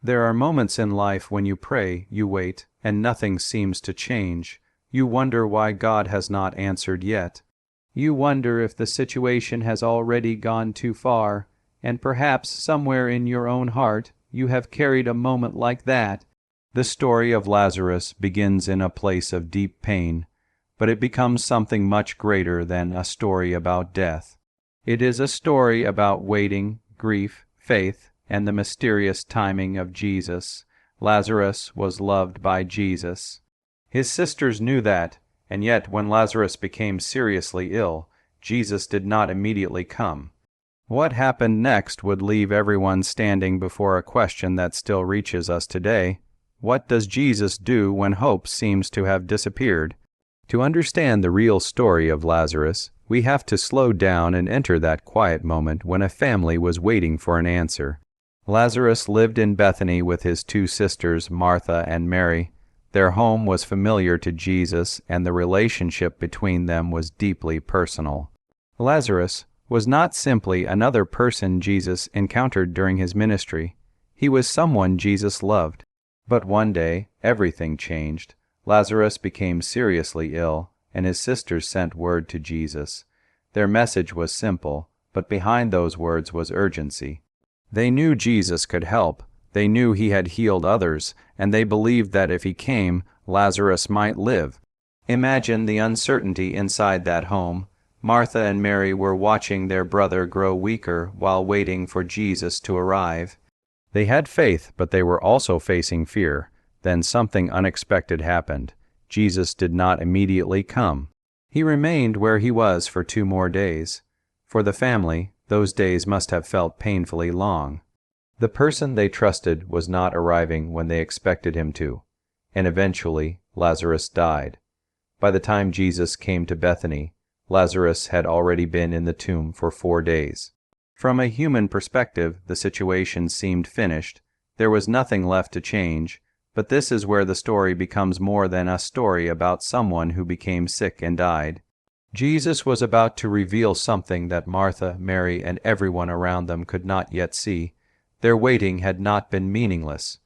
There are moments in life when you pray, you wait, and nothing seems to change. You wonder why God has not answered yet. You wonder if the situation has already gone too far, and perhaps somewhere in your own heart you have carried a moment like that. The story of Lazarus begins in a place of deep pain, but it becomes something much greater than a story about death. It is a story about waiting, grief, faith, and the mysterious timing of Jesus. Lazarus was loved by Jesus. His sisters knew that, and yet when Lazarus became seriously ill, Jesus did not immediately come. What happened next would leave everyone standing before a question that still reaches us today. What does Jesus do when hope seems to have disappeared? To understand the real story of Lazarus, we have to slow down and enter that quiet moment when a family was waiting for an answer. Lazarus lived in Bethany with his two sisters, Martha and Mary. Their home was familiar to Jesus, and the relationship between them was deeply personal. Lazarus was not simply another person Jesus encountered during his ministry. He was someone Jesus loved. But one day, everything changed. Lazarus became seriously ill, and his sisters sent word to Jesus. Their message was simple, but behind those words was urgency. They knew Jesus could help. They knew he had healed others, and they believed that if he came, Lazarus might live. Imagine the uncertainty inside that home. Martha and Mary were watching their brother grow weaker while waiting for Jesus to arrive. They had faith, but they were also facing fear. Then something unexpected happened. Jesus did not immediately come. He remained where he was for 2 more days. For the family, those days must have felt painfully long. The person they trusted was not arriving when they expected him to, and eventually Lazarus died. By the time Jesus came to Bethany, Lazarus had already been in the tomb for 4 days. From a human perspective, the situation seemed finished. There was nothing left to change, but this is where the story becomes more than a story about someone who became sick and died. Jesus was about to reveal something that Martha, Mary, and everyone around them could not yet see. Their waiting had not been meaningless.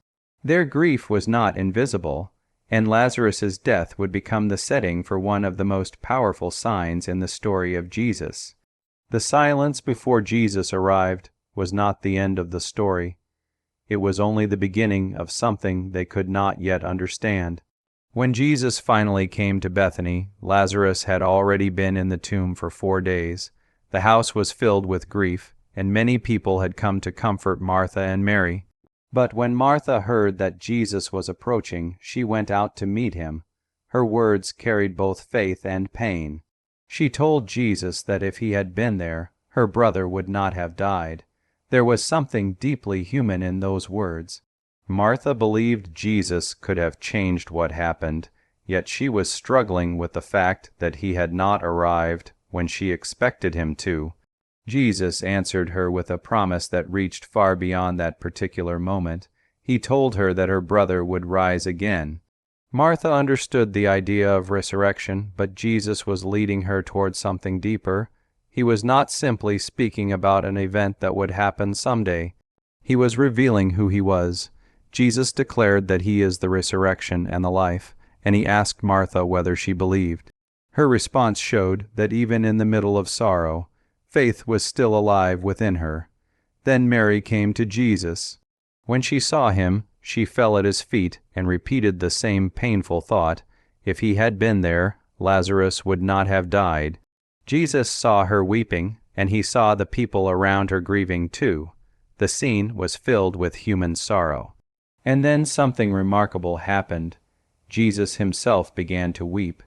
Their grief was not invisible, and Lazarus's death would become the setting for one of the most powerful signs in the story of Jesus. The silence before Jesus arrived was not the end of the story. It was only the beginning of something they could not yet understand. When Jesus finally came to Bethany, Lazarus had already been in the tomb for 4 days. The house was filled with grief, and many people had come to comfort Martha and Mary. But when Martha heard that Jesus was approaching, she went out to meet him. Her words carried both faith and pain. She told Jesus that if he had been there, her brother would not have died. There was something deeply human in those words. Martha believed Jesus could have changed what happened, yet she was struggling with the fact that he had not arrived when she expected him to. Jesus answered her with a promise that reached far beyond that particular moment. He told her that her brother would rise again. Martha understood the idea of resurrection, but Jesus was leading her toward something deeper. He was not simply speaking about an event that would happen someday. He was revealing who he was. Jesus declared that he is the resurrection and the life, and he asked Martha whether she believed. Her response showed that even in the middle of sorrow, faith was still alive within her. Then Mary came to Jesus. When she saw him, she fell at his feet and repeated the same painful thought. If he had been there, Lazarus would not have died. Jesus saw her weeping, and he saw the people around her grieving too. The scene was filled with human sorrow. And then something remarkable happened. Jesus himself began to weep.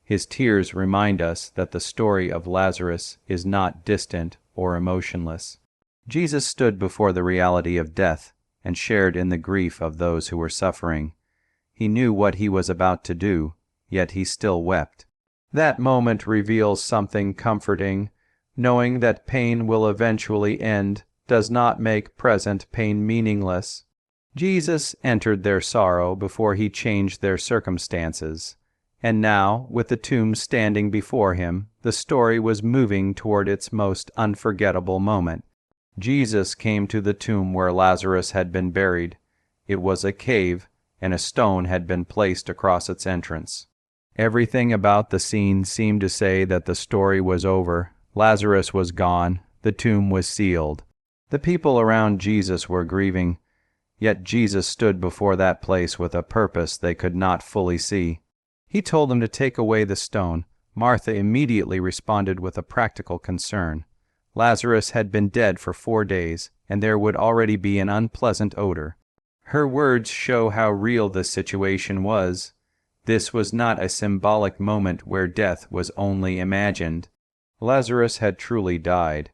His tears remind us that the story of Lazarus is not distant or emotionless. Jesus stood before the reality of death and shared in the grief of those who were suffering. He knew what he was about to do, yet he still wept. That moment reveals something comforting. Knowing that pain will eventually end does not make present pain meaningless. Jesus entered their sorrow before he changed their circumstances. And now, with the tomb standing before him, the story was moving toward its most unforgettable moment. Jesus came to the tomb where Lazarus had been buried. It was a cave, and a stone had been placed across its entrance. Everything about the scene seemed to say that the story was over. Lazarus was gone. The tomb was sealed. The people around Jesus were grieving, yet Jesus stood before that place with a purpose they could not fully see. He told them to take away the stone. Martha immediately responded with a practical concern. Lazarus had been dead for 4 days, and there would already be an unpleasant odor. Her words show how real this situation was. This was not a symbolic moment where death was only imagined. Lazarus had truly died.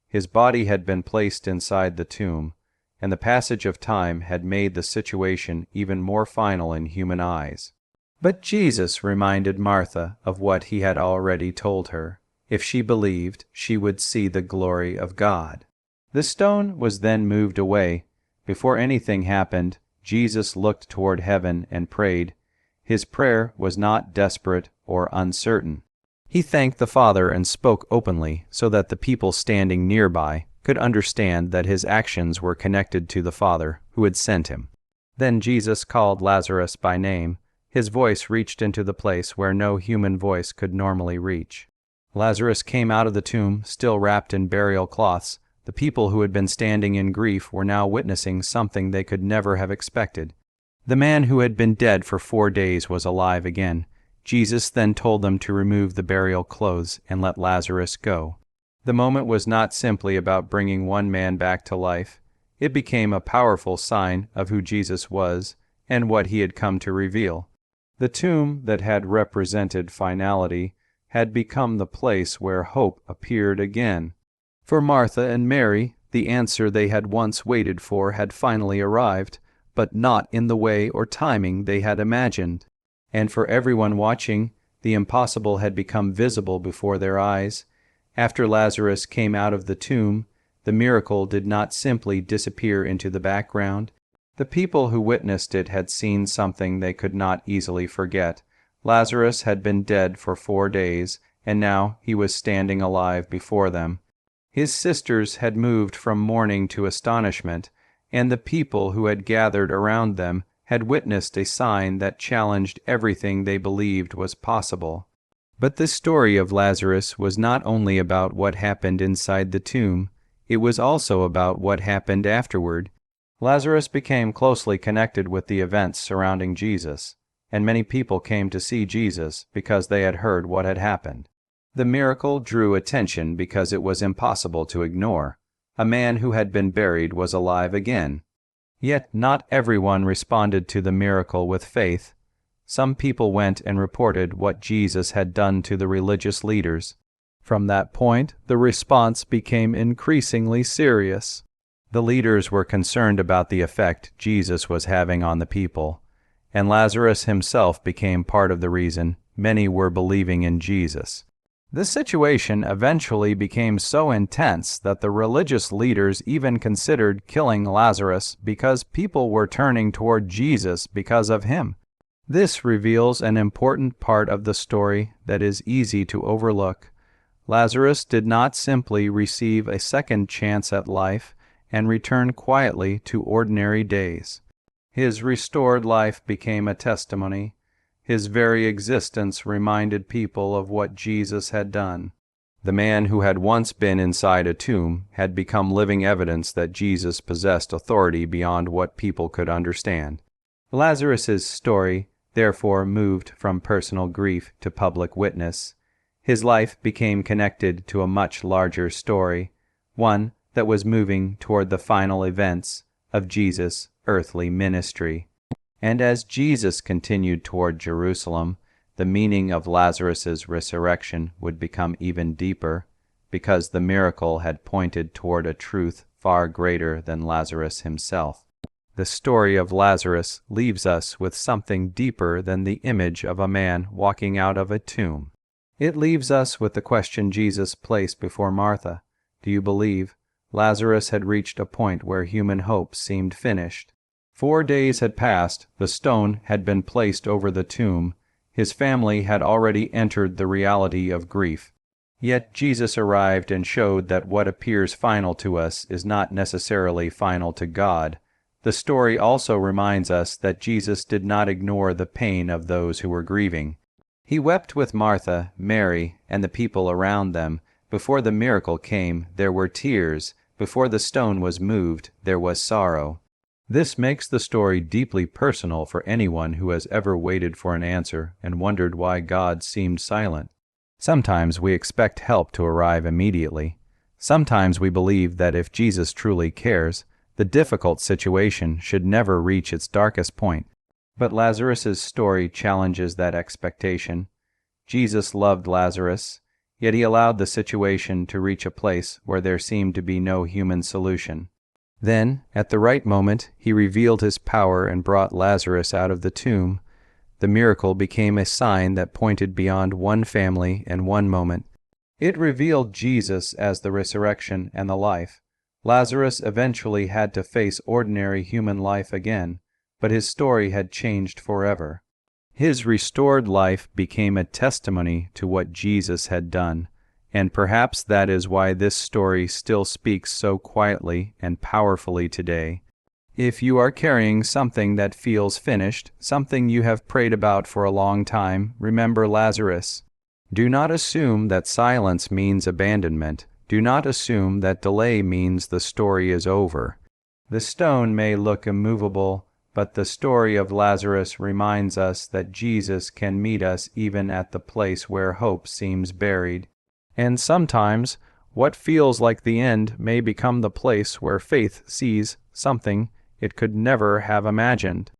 His body had been placed inside the tomb, and the passage of time had made the situation even more final in human eyes. But Jesus reminded Martha of what he had already told her. If she believed, she would see the glory of God. The stone was then moved away. Before anything happened, Jesus looked toward heaven and prayed. His prayer was not desperate or uncertain. He thanked the Father and spoke openly so that the people standing nearby could understand that his actions were connected to the Father who had sent him. Then Jesus called Lazarus by name. His voice reached into the place where no human voice could normally reach. Lazarus came out of the tomb, still wrapped in burial cloths. The people who had been standing in grief were now witnessing something they could never have expected. The man who had been dead for 4 days was alive again. Jesus then told them to remove the burial clothes and let Lazarus go. The moment was not simply about bringing one man back to life. It became a powerful sign of who Jesus was and what he had come to reveal. The tomb that had represented finality had become the place where hope appeared again. For Martha and Mary, the answer they had once waited for had finally arrived, but not in the way or timing they had imagined. And for everyone watching, the impossible had become visible before their eyes. After Lazarus came out of the tomb, the miracle did not simply disappear into the background. The people who witnessed it had seen something they could not easily forget. Lazarus had been dead for 4 days, and now he was standing alive before them. His sisters had moved from mourning to astonishment, and the people who had gathered around them had witnessed a sign that challenged everything they believed was possible. But the story of Lazarus was not only about what happened inside the tomb, it was also about what happened afterward. Lazarus became closely connected with the events surrounding Jesus, and many people came to see Jesus because they had heard what had happened. The miracle drew attention because it was impossible to ignore. A man who had been buried was alive again. Yet not everyone responded to the miracle with faith. Some people went and reported what Jesus had done to the religious leaders. From that point, the response became increasingly serious. The leaders were concerned about the effect Jesus was having on the people, and Lazarus himself became part of the reason many were believing in Jesus. The situation eventually became so intense that the religious leaders even considered killing Lazarus because people were turning toward Jesus because of him. This reveals an important part of the story that is easy to overlook. Lazarus did not simply receive a second chance at life and return quietly to ordinary days. His restored life became a testimony. His very existence reminded people of what Jesus had done. The man who had once been inside a tomb had become living evidence that Jesus possessed authority beyond what people could understand. Lazarus's story therefore moved from personal grief to public witness. His life became connected to a much larger story, one that was moving toward the final events of Jesus' earthly ministry. And as Jesus continued toward Jerusalem, the meaning of Lazarus's resurrection would become even deeper, because the miracle had pointed toward a truth far greater than Lazarus himself. The story of Lazarus leaves us with something deeper than the image of a man walking out of a tomb. It leaves us with the question Jesus placed before Martha: "Do you believe?" Lazarus had reached a point where human hope seemed finished. 4 days had passed, the stone had been placed over the tomb, his family had already entered the reality of grief. Yet Jesus arrived and showed that what appears final to us is not necessarily final to God. The story also reminds us that Jesus did not ignore the pain of those who were grieving. He wept with Martha, Mary, and the people around them. Before the miracle came, there were tears. Before the stone was moved, there was sorrow. This makes the story deeply personal for anyone who has ever waited for an answer and wondered why God seemed silent. Sometimes we expect help to arrive immediately. Sometimes we believe that if Jesus truly cares, the difficult situation should never reach its darkest point. But Lazarus' story challenges that expectation. Jesus loved Lazarus, yet he allowed the situation to reach a place where there seemed to be no human solution. Then, at the right moment, he revealed his power and brought Lazarus out of the tomb. The miracle became a sign that pointed beyond one family and one moment. It revealed Jesus as the resurrection and the life. Lazarus eventually had to face ordinary human life again, but his story had changed forever. His restored life became a testimony to what Jesus had done, and perhaps that is why this story still speaks so quietly and powerfully today. If you are carrying something that feels finished, something you have prayed about for a long time, remember Lazarus. Do not assume that silence means abandonment. Do not assume that delay means the story is over. The stone may look immovable, but the story of Lazarus reminds us that Jesus can meet us even at the place where hope seems buried. And sometimes, what feels like the end may become the place where faith sees something it could never have imagined.